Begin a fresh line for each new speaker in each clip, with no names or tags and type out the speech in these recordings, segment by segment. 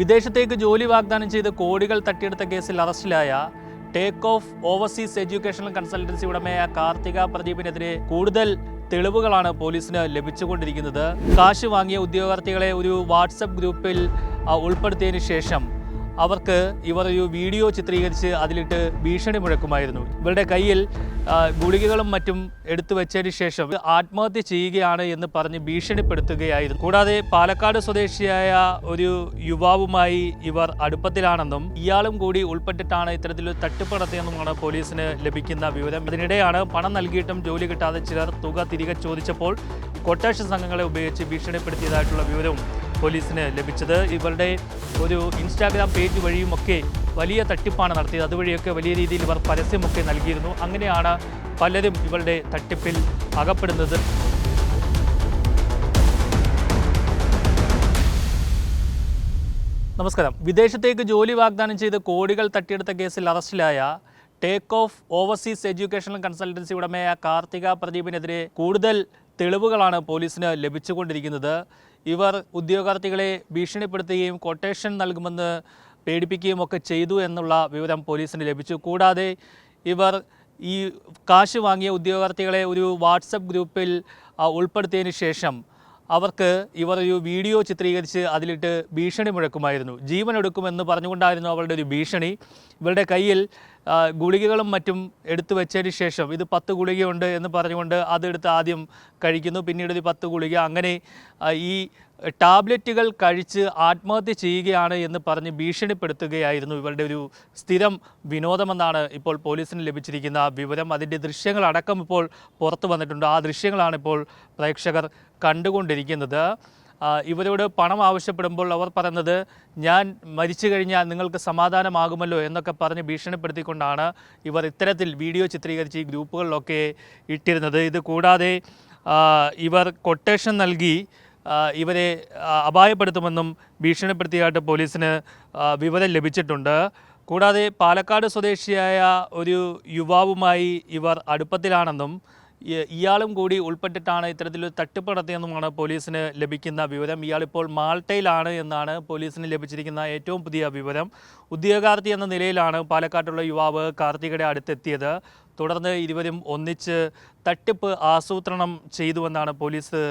വിദേശത്തേക്ക് ജോലി വാഗ്ദാനം ചെയ്ത് കോടികൾ തട്ടിയെടുത്ത കേസിൽ അറസ്റ്റിലായ take off overseas educational consultancy ഉടമയായ കാർത്തിക പ്രദീപിനെതിരെ കൂടുതൽ തെളിവുകളാണ് പോലീസിന് ലഭിച്ചുകൊണ്ടിരിക്കുന്നത്. കാശ് വാങ്ങിയ ഉദ്യോഗാർത്ഥികളെ ഒരു വാട്സപ്പ് ഗ്രൂപ്പിൽ ഉൾപ്പെടുത്തിയതിനു ശേഷം അവർക്ക് ഇവർ ഒരു വീഡിയോ ചിത്രീകരിച്ച് അതിലിട്ട് ഭീഷണി മുഴക്കുമായിരുന്നു. ഇവരുടെ കയ്യിൽ ഗുളികകളും മറ്റും എടുത്തു വെച്ചതിന് ശേഷം ആത്മഹത്യ ചെയ്യുകയാണ് എന്ന് പറഞ്ഞ് ഭീഷണിപ്പെടുത്തുകയായിരുന്നു. കൂടാതെ പാലക്കാട് സ്വദേശിയായ ഒരു യുവാവുമായി ഇവർ അടുപ്പത്തിലാണെന്നും ഇയാളും കൂടി ഉൾപ്പെട്ടിട്ടാണ് ഇത്തരത്തിലൊരു തട്ടിപ്പ് നടത്തിയെന്നുമാണ് പോലീസിന് ലഭിക്കുന്ന വിവരം. അതിനിടെയാണ് പണം നൽകിയിട്ടും ജോലി കിട്ടാതെ ചിലർ തുക തിരികെ ചോദിച്ചപ്പോൾ കൊട്ടേഷൻ സംഘങ്ങളെ ഉപയോഗിച്ച് ഭീഷണിപ്പെടുത്തിയതായിട്ടുള്ള വിവരവും പോലീസിന് ലഭിച്ചത്. ഇവരുടെ ഒരു ഇൻസ്റ്റാഗ്രാം പേജ് വഴിയുമൊക്കെ വലിയ തട്ടിപ്പാണ് നടത്തിയത്. അതുവഴിയൊക്കെ വലിയ രീതിയിൽ ഇവർ പരസ്യമൊക്കെ നൽകിയിരുന്നു. അങ്ങനെയാണ് പലരും ഇവരുടെ തട്ടിപ്പിൽ അകപ്പെടുന്നത്. നമസ്കാരം. വിദേശത്തേക്ക് ജോലി വാഗ്ദാനം ചെയ്ത് കോടികൾ തട്ടിയെടുത്ത കേസിൽ അറസ്റ്റിലായ take off overseas educational consultancy ഉടമയായ കാർത്തിക പ്രദീപിനെതിരെ കൂടുതൽ തെളിവുകളാണ് പോലീസിന് ലഭിച്ചുകൊണ്ടിരിക്കുന്നത്. ഇവർ ഉദ്യോഗാർത്ഥികളെ ഭീഷണിപ്പെടുത്തുകയും കൊട്ടേഷൻ നൽകുമെന്ന് പേടിപ്പിക്കുകയും ഒക്കെ ചെയ്തു എന്നുള്ള വിവരം പോലീസിന് ലഭിച്ചു. കൂടാതെ ഇവർ ഈ കാശ് വാങ്ങിയ ഉദ്യോഗാർത്ഥികളെ ഒരു വാട്സപ്പ് ഗ്രൂപ്പിൽ ഉൾപ്പെടുത്തിയതിന് ശേഷം അവർക്ക് ഇവർ ഒരു വീഡിയോ ചിത്രീകരിച്ച് അതിലിട്ട് ഭീഷണി മുഴക്കുമായിരുന്നു. ജീവൻ എടുക്കുമെന്ന് പറഞ്ഞുകൊണ്ടായിരുന്നു അവരുടെ ഒരു ഭീഷണി. ഇവരുടെ കയ്യിൽ ഗുളികകളും മറ്റും എടുത്തു വെച്ചതിന് ശേഷം ഇത് 10 ഗുളികയുണ്ട് എന്ന് പറഞ്ഞുകൊണ്ട് അതെടുത്ത് ആദ്യം കഴിക്കുന്നു, പിന്നീട് ഒരു 10 ഗുളിക, അങ്ങനെ ഈ ടാബ്ലറ്റുകൾ കഴിച്ച് ആത്മഹത്യ ചെയ്യുകയാണ് എന്ന് പറഞ്ഞ് ഭീഷണിപ്പെടുത്തുകയായിരുന്നു ഇവരുടെ ഒരു സ്ഥിരം വിനോദമെന്നാണ് ഇപ്പോൾ പോലീസിന് ലഭിച്ചിരിക്കുന്ന വിവരം. അതിൻ്റെ ദൃശ്യങ്ങളടക്കം ഇപ്പോൾ പുറത്തു വന്നിട്ടുണ്ട്. ആ ദൃശ്യങ്ങളാണ് ഇപ്പോൾ പ്രേക്ഷകർ കണ്ടുകൊണ്ടിരിക്കുന്നത്. ഇവരോട് പണം ആവശ്യപ്പെടുമ്പോൾ അവർ പറയുന്നത്, ഞാൻ മരിച്ചു കഴിഞ്ഞാൽ നിങ്ങൾക്ക് സമാധാനമാകുമല്ലോ എന്നൊക്കെ പറഞ്ഞ് ഭീഷണിപ്പെടുത്തിക്കൊണ്ടാണ് ഇവർ ഇത്തരത്തിൽ വീഡിയോ ചിത്രീകരിച്ച് ഈ ഗ്രൂപ്പുകളിലൊക്കെ ഇട്ടിരുന്നത്. ഇത് കൂടാതെ ഇവർ കൊട്ടേഷൻ നൽകി ഇവരെ അപായപ്പെടുത്തുമെന്നും ഭീഷണിപ്പെടുത്തിയായിട്ട് പോലീസിന് വിവരം ലഭിച്ചിട്ടുണ്ട്. കൂടാതെ പാലക്കാട് സ്വദേശിയായ ഒരു യുവാവുമായി ഇവർ അടുപ്പത്തിലാണെന്നും ഇയാളും കൂടി ഉൾപ്പെട്ടിട്ടാണ് ഇത്തരത്തിലൊരു തട്ടിപ്പ് നടത്തിയെന്നുമാണ് പോലീസിന് ലഭിക്കുന്ന വിവരം. ഇയാളിപ്പോൾ മാൾട്ടയിലാണ് എന്നാണ് പോലീസിന് ലഭിച്ചിരിക്കുന്ന ഏറ്റവും പുതിയ വിവരം. ഉദ്യോഗാർത്ഥി എന്ന നിലയിലാണ് പാലക്കാട്ടുള്ള യുവാവ് കാർത്തികയുടെ അടുത്തെത്തിയത്. തുടർന്ന് ഇരുവരും ഒന്നിച്ച് തട്ടിപ്പ് ആസൂത്രണം ചെയ്തുവെന്നാണ് പോലീസ്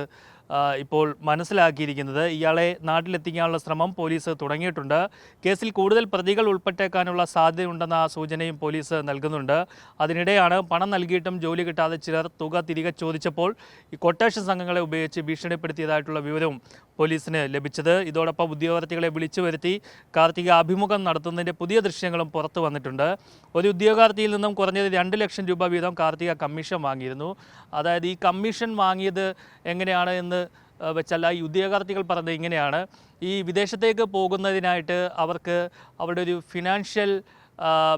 ഇപ്പോൾ മനസ്സിലാക്കിയിരിക്കുന്നത്. ഇയാളെ നാട്ടിലെത്തിക്കാനുള്ള ശ്രമം പോലീസ് തുടങ്ങിയിട്ടുണ്ട്. കേസിൽ കൂടുതൽ പ്രതികൾ ഉൾപ്പെട്ടേക്കാനുള്ള സാധ്യതയുണ്ടെന്ന സൂചനയും പോലീസ് നൽകുന്നുണ്ട്. അതിനിടെയാണ് പണം നൽകിയിട്ടും ജോലി കിട്ടാതെ ചിലർ തുക തിരികെ ചോദിച്ചപ്പോൾ ഈ കൊട്ടേഷൻ സംഘങ്ങളെ ഉപയോഗിച്ച് ഭീഷണിപ്പെടുത്തിയതായിട്ടുള്ള വിവരവും പോലീസിന് ലഭിച്ചത്. ഇതോടൊപ്പം ഉദ്യോഗാർത്ഥികളെ വിളിച്ചു വരുത്തി കാർത്തിക അഭിമുഖം നടത്തുന്നതിൻ്റെ പുതിയ ദൃശ്യങ്ങളും പുറത്തു വന്നിട്ടുണ്ട്. ഒരു ഉദ്യോഗാർത്ഥിയിൽ നിന്നും കുറഞ്ഞത് 2 ലക്ഷം രൂപ വീതം കാർത്തിക കമ്മീഷൻ വാങ്ങിയിരുന്നു. അതായത് ഈ കമ്മീഷൻ വാങ്ങിയത് എങ്ങനെയാണ് എന്ന് വെച്ചാൽ ഈ ഉദ്യോഗാർത്ഥികൾ പറഞ്ഞത് ഇങ്ങനെയാണ്: ഈ വിദേശത്തേക്ക് പോകുന്നതിനായിട്ട് അവർക്ക് അവരുടെ ഒരു ഫിനാൻഷ്യൽ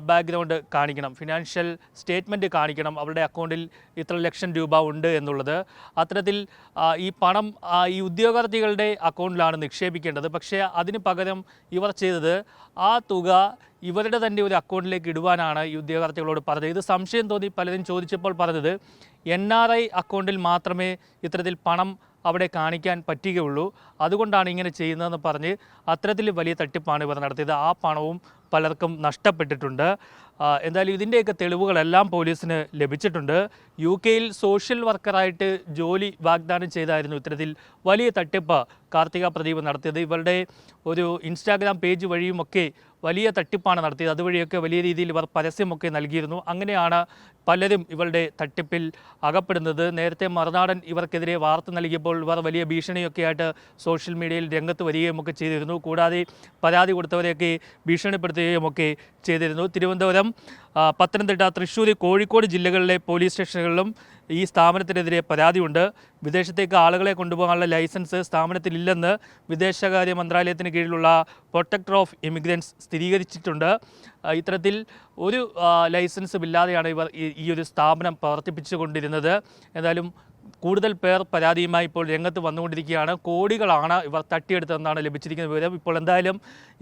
ബാക്ക്ഗ്രൗണ്ട് കാണിക്കണം, ഫിനാൻഷ്യൽ സ്റ്റേറ്റ്മെൻറ്റ് കാണിക്കണം, അവരുടെ അക്കൗണ്ടിൽ ഇത്ര ലക്ഷം രൂപ ഉണ്ട് എന്നുള്ളത്. അത്തരത്തിൽ ഈ പണം ഈ ഉദ്യോഗാർത്ഥികളുടെ അക്കൗണ്ടിലാണ് നിക്ഷേപിക്കേണ്ടത്. പക്ഷേ അതിന് പകരം ഇവർ ചെയ്തത് ആ തുക ഇവരുടെ തന്നെ ഒരു അക്കൗണ്ടിലേക്ക് ഇടുവാനാണ് ഈ ഉദ്യോഗാർത്ഥികളോട് പറഞ്ഞത്. ഇത് സംശയം തോന്നി പലരും ചോദിച്ചപ്പോൾ പറഞ്ഞത് NRI അക്കൗണ്ടിൽ മാത്രമേ ഇത്തരത്തിൽ പണം അവിടെ കാണിക്കാൻ പറ്റുകയുള്ളൂ, അതുകൊണ്ടാണ് ഇങ്ങനെ ചെയ്യുന്നതെന്ന് പറഞ്ഞ് അത്തരത്തിൽ വലിയ തട്ടിപ്പാണ് ഇവർ നടത്തിയത്. ആ പണവും പലർക്കും നഷ്ടപ്പെട്ടിട്ടുണ്ട്. എന്തായാലും ഇതിൻ്റെയൊക്കെ തെളിവുകളെല്ലാം പോലീസിന് ലഭിച്ചിട്ടുണ്ട്. UK-യിൽ സോഷ്യൽ വർക്കറായിട്ട് ജോലി വാഗ്ദാനം ചെയ്തായിരുന്നു ഇത്തരത്തിൽ വലിയ തട്ടിപ്പ് കാർത്തിക പ്രദീപ് നടത്തിയത്. ഇവരുടെ ഒരു ഇൻസ്റ്റാഗ്രാം പേജ് വഴിയുമൊക്കെ വലിയ തട്ടിപ്പാണ് നടത്തിയത്. അതുവഴിയൊക്കെ വലിയ രീതിയിൽ ഇവർ പരസ്യമൊക്കെ നൽകിയിരുന്നു. അങ്ങനെയാണ് പലരും ഇവരുടെ തട്ടിപ്പിൽ അകപ്പെടുന്നത്. നേരത്തെ മറുനാടൻ ഇവർക്കെതിരെ വാർത്ത നൽകിയപ്പോൾ ഇവർ വലിയ ഭീഷണിയൊക്കെ ആയിട്ട് സോഷ്യൽ മീഡിയയിൽ രംഗത്ത് വരികയുമൊക്കെ ചെയ്തിരുന്നു. കൂടാതെ പരാതി കൊടുത്തവരെയൊക്കെ ഭീഷണിപ്പെടുത്തുകയുമൊക്കെ ചെയ്തിരുന്നു. തിരുവനന്തപുരം, പത്തനംതിട്ട, തൃശ്ശൂർ, കോഴിക്കോട് ജില്ലകളിലെ പോലീസ് സ്റ്റേഷനുകളിലും ഈ സ്ഥാപനത്തിനെതിരെ പരാതിയുണ്ട്. വിദേശത്തേക്ക് ആളുകളെ കൊണ്ടുപോകാനുള്ള ലൈസൻസ് സ്ഥാപനത്തിലില്ലെന്ന് വിദേശകാര്യ മന്ത്രാലയത്തിന് കീഴിലുള്ള പ്രൊട്ടക്ടർ ഓഫ് ഇമിഗ്രൻസ് സ്ഥിരീകരിച്ചിട്ടുണ്ട്. ഇത്തരത്തിൽ ഒരു ലൈസൻസും ഇല്ലാതെയാണ് ഇവർ ഈ ഒരു സ്ഥാപനം പ്രവർത്തിപ്പിച്ചുകൊണ്ടിരുന്നത്. എന്തായാലും കൂടുതൽ പേർ പരാതിയുമായി ഇപ്പോൾ രംഗത്ത് വന്നുകൊണ്ടിരിക്കുകയാണ്. കോടികളാണ് ഇവർ തട്ടിയെടുത്തതെന്നാണ് ലഭിച്ചിരിക്കുന്ന വിവരം. ഇപ്പോൾ എന്തായാലും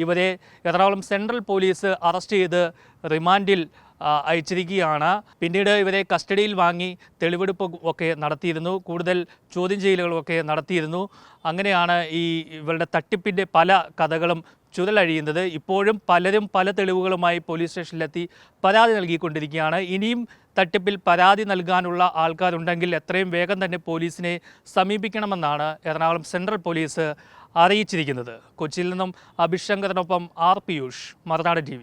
ഇവരെ എറണാകുളം സെൻട്രൽ പോലീസ് അറസ്റ്റ് ചെയ്ത് റിമാൻഡിൽ അയച്ചിരിക്കുകയാണ്. പിന്നീട് ഇവരെ കസ്റ്റഡിയിൽ വാങ്ങി തെളിവെടുപ്പ് ഒക്കെ നടത്തിയിരുന്നു, കൂടുതൽ ചോദ്യം ചെയ്യലുകളൊക്കെ നടത്തിയിരുന്നു. അങ്ങനെയാണ് ഇവരുടെ തട്ടിപ്പിൻ്റെ പല കഥകളും ചുരുളഴിയുന്നത്. ഇപ്പോഴും പലരും പല തെളിവുകളുമായി പോലീസ് സ്റ്റേഷനിലെത്തി പരാതി നൽകിക്കൊണ്ടിരിക്കുകയാണ്. ഇനിയും തട്ടിപ്പിൽ പരാതി നൽകാനുള്ള ആൾക്കാരുണ്ടെങ്കിൽ എത്രയും വേഗം തന്നെ പോലീസിനെ സമീപിക്കണമെന്നാണ് എറണാകുളം സെൻട്രൽ പോലീസ് അറിയിച്ചിരിക്കുന്നത്. കൊച്ചിയിൽ നിന്നും അഭിഷങ്കറിനൊപ്പം ആർ പിയൂഷ്, മറുനാടൻ TV.